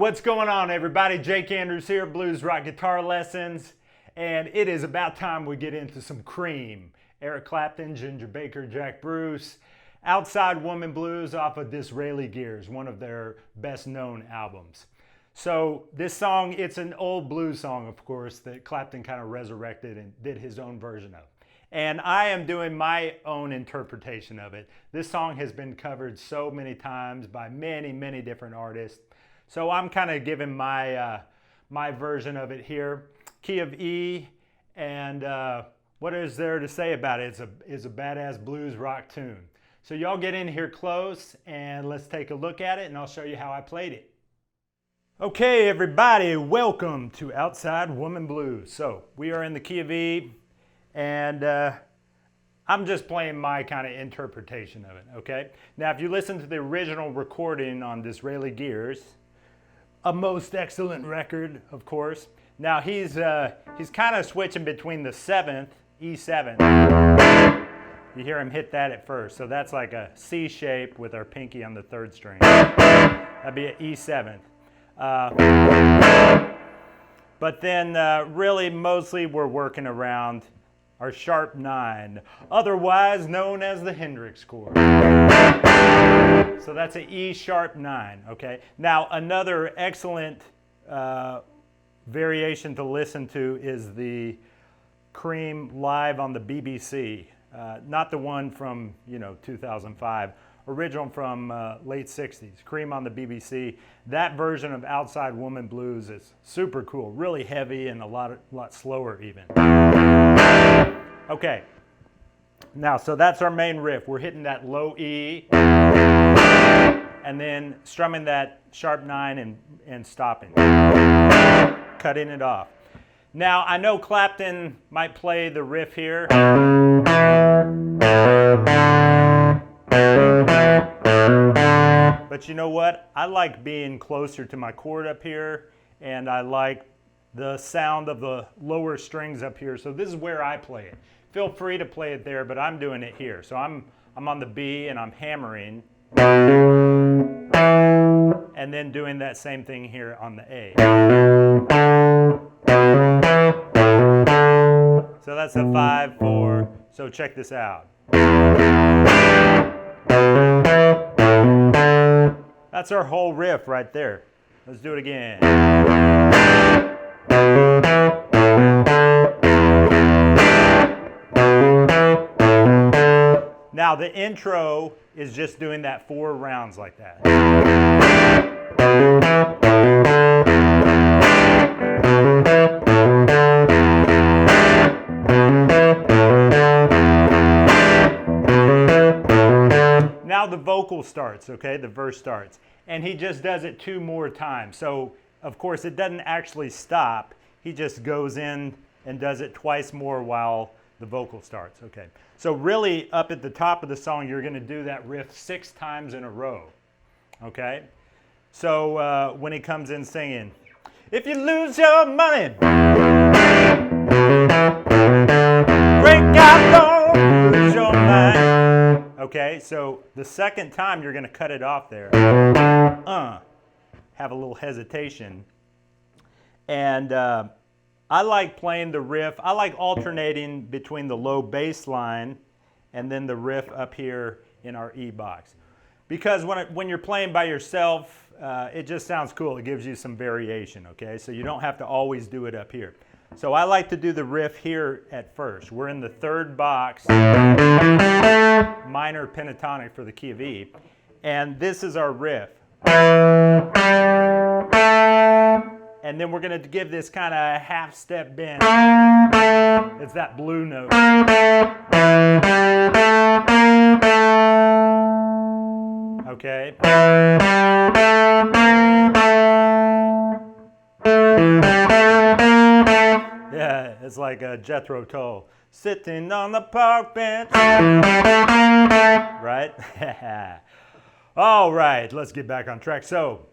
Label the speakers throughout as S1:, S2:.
S1: what's going on, everybody? Jake Andrews here, Blues Rock Guitar Lessons, and it is about time we get into some cream. Eric Clapton, Ginger Baker, Jack Bruce, Outside Woman Blues off of Disraeli Gears, one of their best known albums. So this song, it's an old blues song, of course, that Clapton kind of resurrected and did his own version of. And I am doing my own interpretation of it. This song has been covered so many times by many, many different artists. So I'm kind of giving my my version of it here. Key of E, and what is there to say about it? It's a badass blues rock tune. So y'all get in here close and let's take a look at it, and I'll show you how I played it. Okay, everybody, welcome to Outside Woman Blues. So we are in the key of E, and I'm just playing my kind of interpretation of it, okay? Now, if you listen to the original recording on Disraeli Gears, a most excellent record, of course. Now, he's kind of switching between the 7th, E7. You hear him hit that at first, so that's like a C shape with our pinky on the 3rd string. That'd be an E7th. But then really mostly we're working around our sharp 9, otherwise known as the Hendrix chord. So that's an E sharp 9, okay? Now another excellent variation to listen to is the Cream live on the BBC. Not the one from, 2005. Original from late 60s, Cream on the BBC. That version of Outside Woman Blues is super cool, really heavy and a lot slower even. Okay, now so that's our main riff. We're hitting that low E and then strumming that sharp 9 and stopping, cutting it off. Now I know Clapton might play the riff here. But you know what? I like being closer to my chord up here, and I like the sound of the lower strings up here. So this is where I play it. Feel free to play it there, but I'm doing it here. So I'm on the B and I'm hammering, and then doing that same thing here on the A. So that's a 5, 4. So check this out. That's our whole riff right there. Let's do it again. Now the intro is just doing that 4 rounds like that. Now the vocal starts, okay? The verse starts. And he just does it 2 more times. So, of course, it doesn't actually stop. He just goes in and does it twice more while the vocal starts, okay? So really, up at the top of the song, you're going to do that riff 6 times in a row, okay? So when he comes in singing, if you lose your money, break out, don't lose your mind. Okay, so the second time you're going to cut it off there. Have a little hesitation. And I like playing the riff. I like alternating between the low bass line and then the riff up here in our E box. Because when you're playing by yourself, it just sounds cool. It gives you some variation, okay? So you don't have to always do it up here. So I like to do the riff here at first. We're in the 3rd box, minor pentatonic for the key of E, and this is our riff. And then we're going to give this kind of half-step bend. It's that blue note. Okay. Yeah, it's like a Jethro Tull. Sitting on the park bench. Right? All right, let's get back on track. So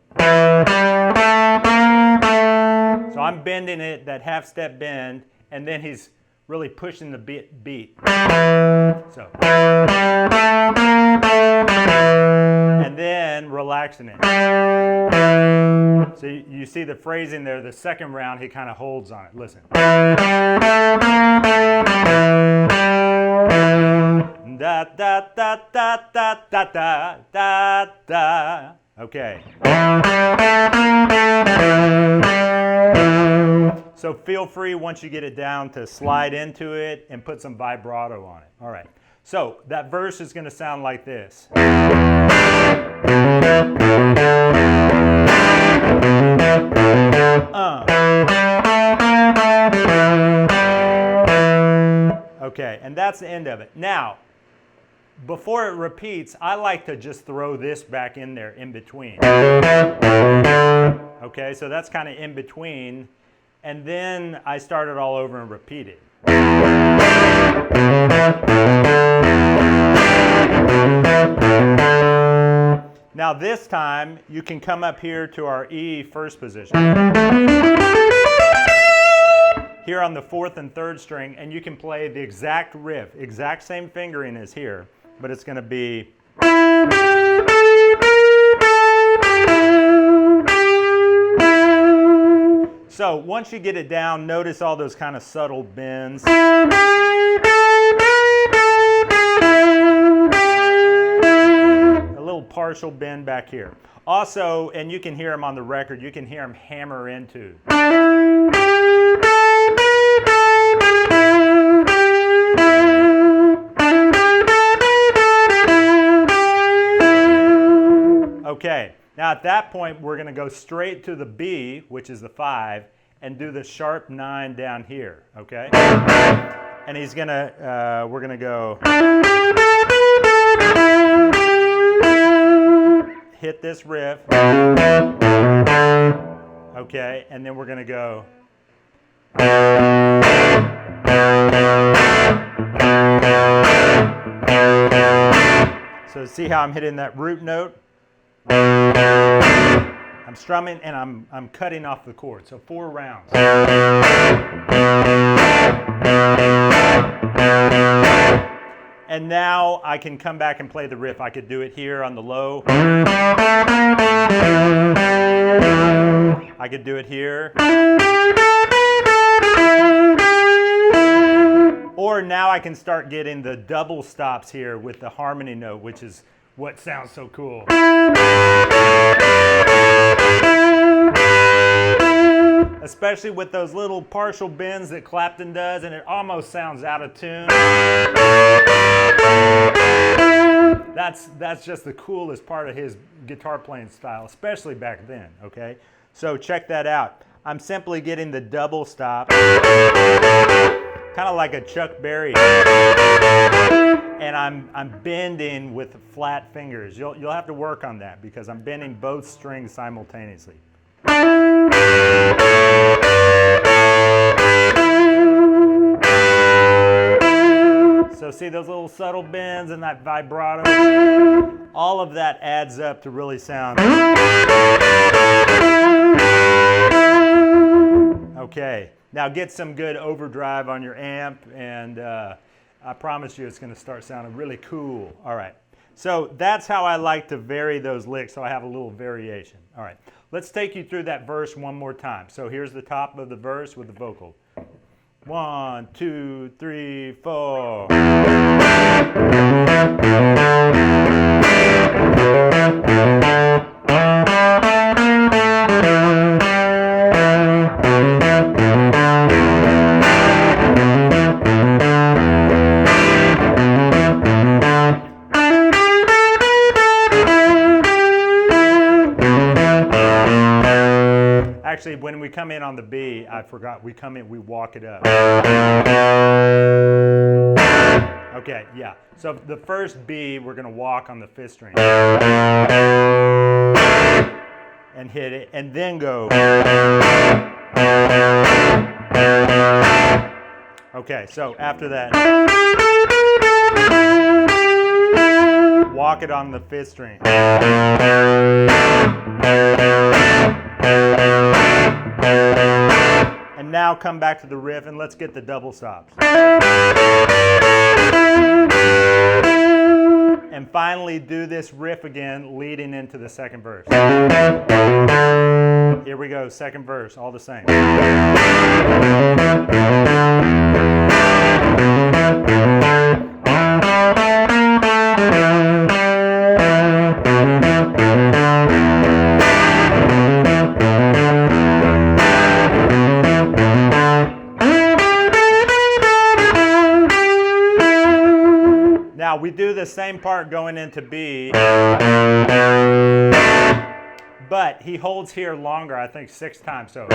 S1: I'm bending it, that half-step bend, and then he's really pushing the beat. So. And and then relaxing it. So you see the phrasing there, the second round he kind of holds on it. Listen. Da da da da da da da da da. Okay. So feel free once you get it down to slide into it and put some vibrato on it. All right. So that verse is going to sound like this. Okay, and that's the end of it. Now, before it repeats, I like to just throw this back in there in between. Okay, so that's kind of in between. And then I start it all over and repeat it. Now this time, you can come up here to our E first position. Here on the 4th and 3rd string, and you can play the exact riff, exact same fingering as here, but it's going to be... So once you get it down, notice all those kind of subtle bends. A little partial bend back here. Also, and you can hear them on the record, you can hear them hammer into. Okay, now at that point we're going to go straight to the B, which is the 5, and do the sharp 9 down here, okay? And he's going to, we're going to go, hit this riff, okay, and then we're going to go, so see how I'm hitting that root note? I'm strumming and I'm cutting off the chord. So 4 rounds. And now I can come back and play the riff. I could do it here on the low. I could do it here. Or now I can start getting the double stops here with the harmony note, which is what sounds so cool. Especially with those little partial bends that Clapton does, and it almost sounds out of tune. That's just the coolest part of his guitar playing style, especially back then, okay? So check that out. I'm simply getting the double stop, kind of like a Chuck Berry. And I'm bending with flat fingers. You'll have to work on that because I'm bending both strings simultaneously. So see those little subtle bends and that vibrato? All of that adds up to really sound. Okay, now get some good overdrive on your amp, and I promise you it's going to start sounding really cool. All right, so that's how I like to vary those licks, so I have a little variation. All right, let's take you through that verse one more time. So here's the top of the verse with the vocal. 1, 2, 3, 4. Actually, when we come in on the B, I forgot, we come in, we walk it up. Okay, yeah. So the first B, we're going to walk on the 5th string. And hit it, and then go. Okay, so after that, walk it on the 5th string. And now come back to the riff and let's get the double stops. and finally do this riff again leading into the second verse. Here we go, second verse, all the same. Now we do the same part going into B, but he holds here longer, I think 6 times. So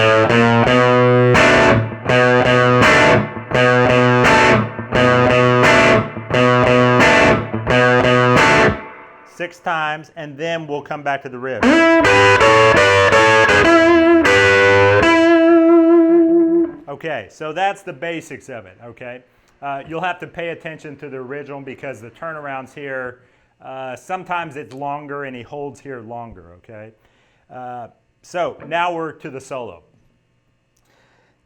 S1: 6 times, and then we'll come back to the riff. Okay, so that's the basics of it, okay? You'll have to pay attention to the original because the turnarounds here, sometimes it's longer and he holds here longer, okay? So now we're to the solo.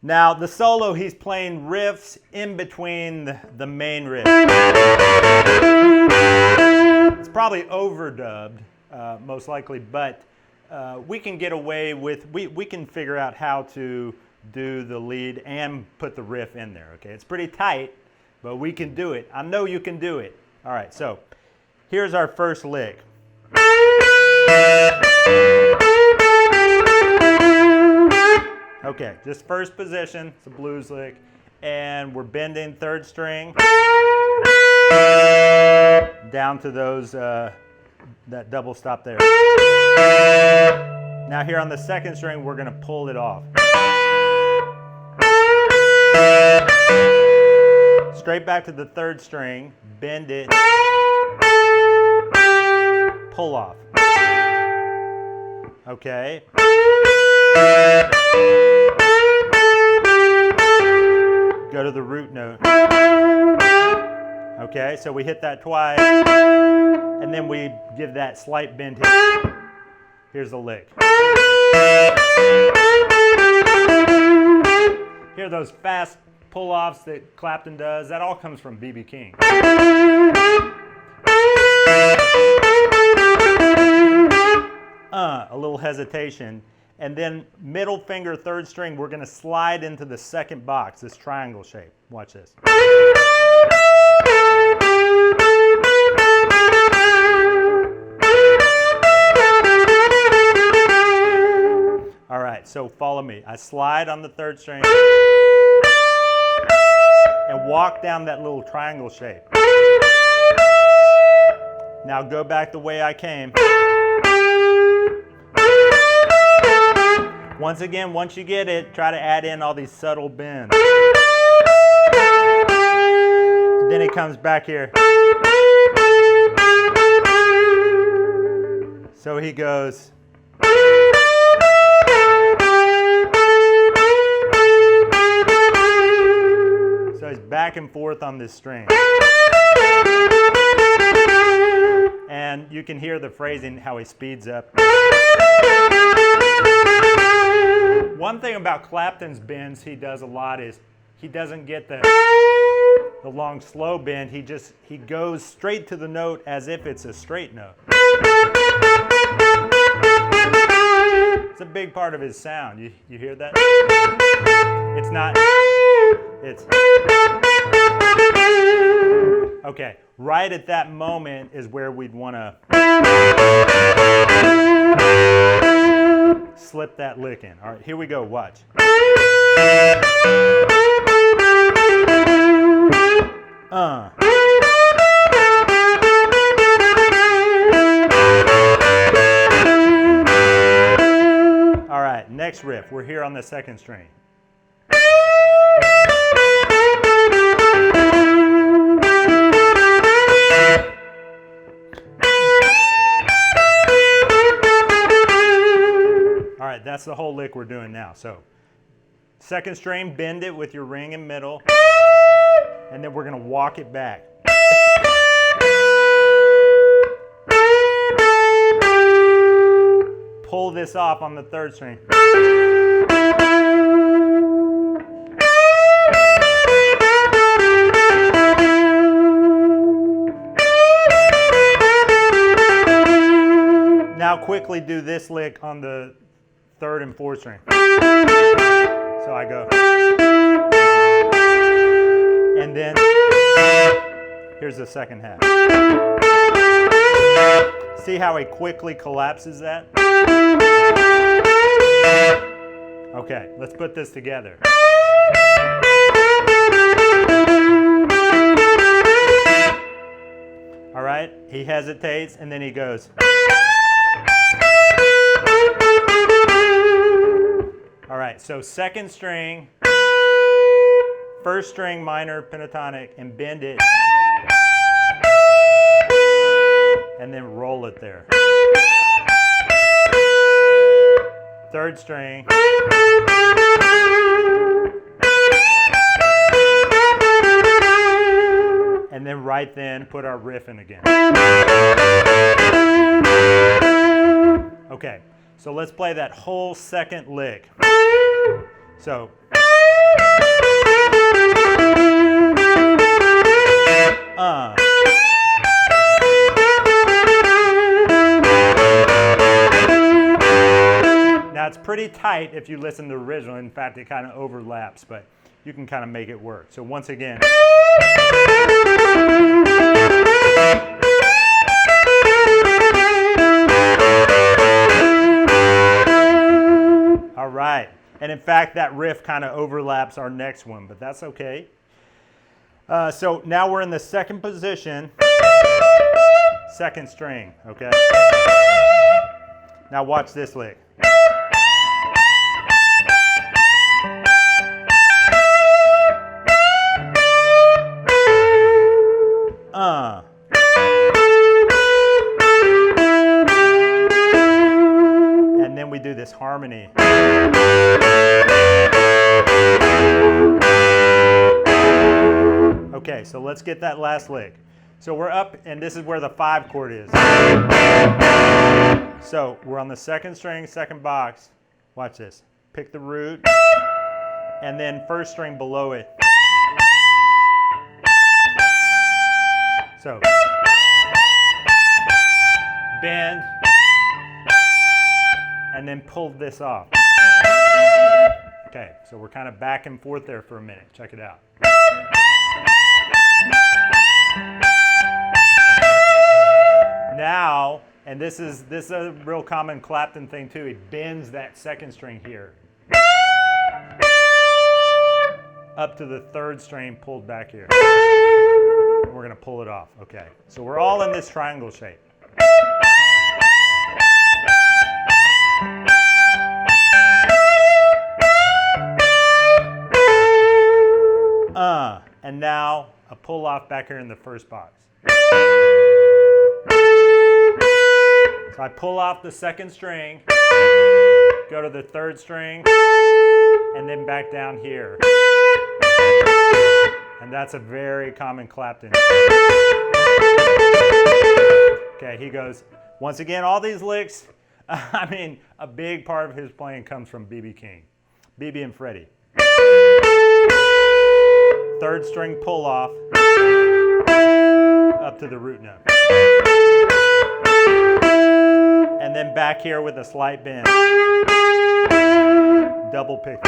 S1: Now the solo, he's playing riffs in between the main riff. It's probably overdubbed, most likely, but we can get away with, we can figure out how to do the lead and put the riff in there, okay? It's pretty tight, but we can do it. I know you can do it. All right, so here's our first lick. Okay, just first position, it's a blues lick, and we're bending 3rd string down to those, that double stop there. Now here on the 2nd string, we're gonna pull it off. Straight back to the 3rd string, bend it, pull off. Okay. Go to the root note. Okay, so we hit that twice, and then we give that slight bend hit. Here's the lick. Hear those fast pull-offs that Clapton does? That all comes from B.B. King. A little hesitation. And then middle finger, 3rd string, we're going to slide into the 2nd box, this triangle shape. Watch this. All right, so follow me. I slide on the 3rd string and walk down that little triangle shape. Now go back the way I came. Once again, once you get it, try to add in all these subtle bends. Then it comes back here. So he goes. So he's back and forth on this string. And you can hear the phrasing, how he speeds up. One thing about Clapton's bends he does a lot is he doesn't get the long slow bend. He goes straight to the note as if it's a straight note. It's a big part of his sound. You hear that? It's not. It's. Okay, right at that moment is where we'd want to slip that lick in. All right, here we go, watch. All right, next riff. We're here on the 2nd string. All right, that's the whole lick we're doing now. So 2nd string, bend it with your ring and middle, and then we're going to walk it back. Pull this off on the 3rd string. quickly do this lick on the 3rd and 4th string. So I go. And then here's the second half. See how he quickly collapses that? Okay, let's put this together. All right, he hesitates and then he goes. All right, so 2nd string, 1st string minor pentatonic, and bend it. And then roll it there. 3rd string. And then right then put our riff in again. Okay, so let's play that whole 2nd lick. So. Now it's pretty tight if you listen to the original. In fact, it kind of overlaps, but you can kind of make it work. So once again. All right. And in fact, that riff kind of overlaps our next one, but that's okay. So now we're in the 2nd position, 2nd string, okay? Now watch this lick. And then we do this harmony. Okay, so let's get that last lick. So we're up, and this is where the 5 chord is. So we're on the 2nd string, 2nd box. Watch this. Pick the root, and then 1st string below it. So bend, and then pull this off. Okay, so we're kind of back and forth there for a minute. Check it out. Now, and this is a real common Clapton thing too, he bends that 2nd string here up to the 3rd string pulled back here. And we're going to pull it off. Okay, so we're all in this triangle shape. And now a pull off back here in the 1st box. So I pull off the 2nd string, go to the 3rd string, and then back down here. And that's a very common Clapton. Okay, he goes, once again, all these licks, I mean, a big part of his playing comes from B.B. King, B.B. and Freddie. 3rd string pull off up to the root note. And then back here with a slight bend. Double pick.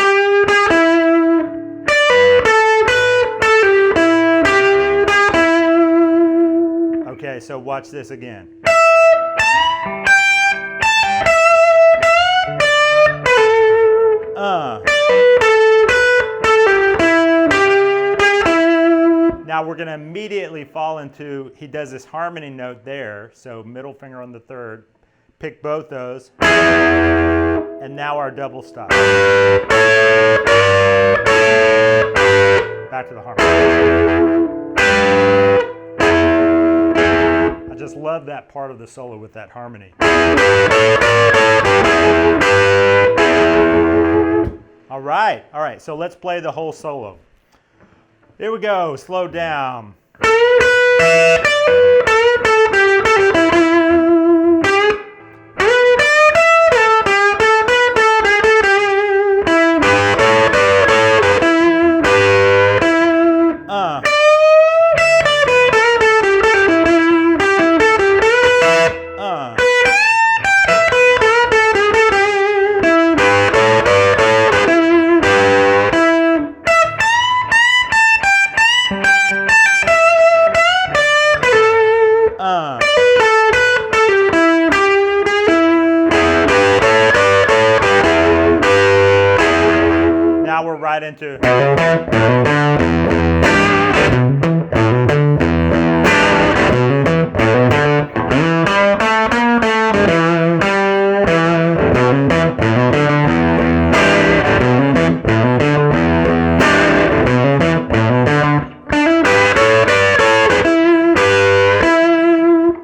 S1: Okay, so watch this again. Now we're going to immediately fall into, he does this harmony note there, so middle finger on the 3rd, pick both those, and now our double stop. Back to the harmony. I just love that part of the solo with that harmony. All right, so let's play the whole solo. Here we go, slow down. we're right into.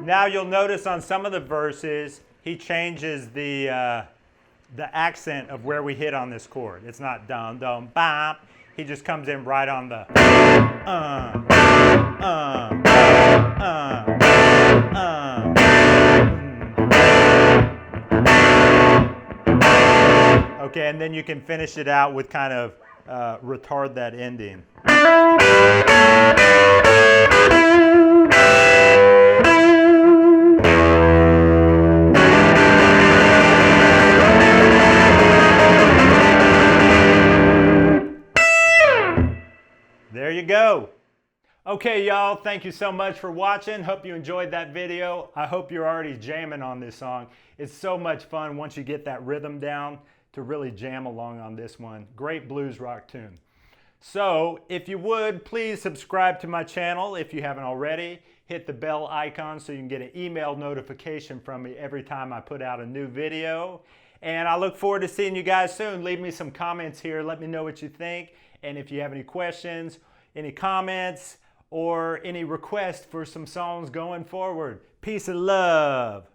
S1: Now you'll notice on some of the verses, he changes the accent of where we hit on this chord. It's not dum dum bop. He just comes in right on the Okay, and then you can finish it out with kind of retard that ending. There you go. Okay, y'all, thank you so much for watching. Hope you enjoyed that video. I hope you're already jamming on this song. It's so much fun once you get that rhythm down to really jam along on this one. Great blues rock tune. So if you would, please subscribe to my channel if you haven't already. Hit the bell icon so you can get an email notification from me every time I put out a new video. And I look forward to seeing you guys soon. Leave me some comments here. Let me know what you think. And if you have any questions, any comments, or any requests for some songs going forward. Peace and love.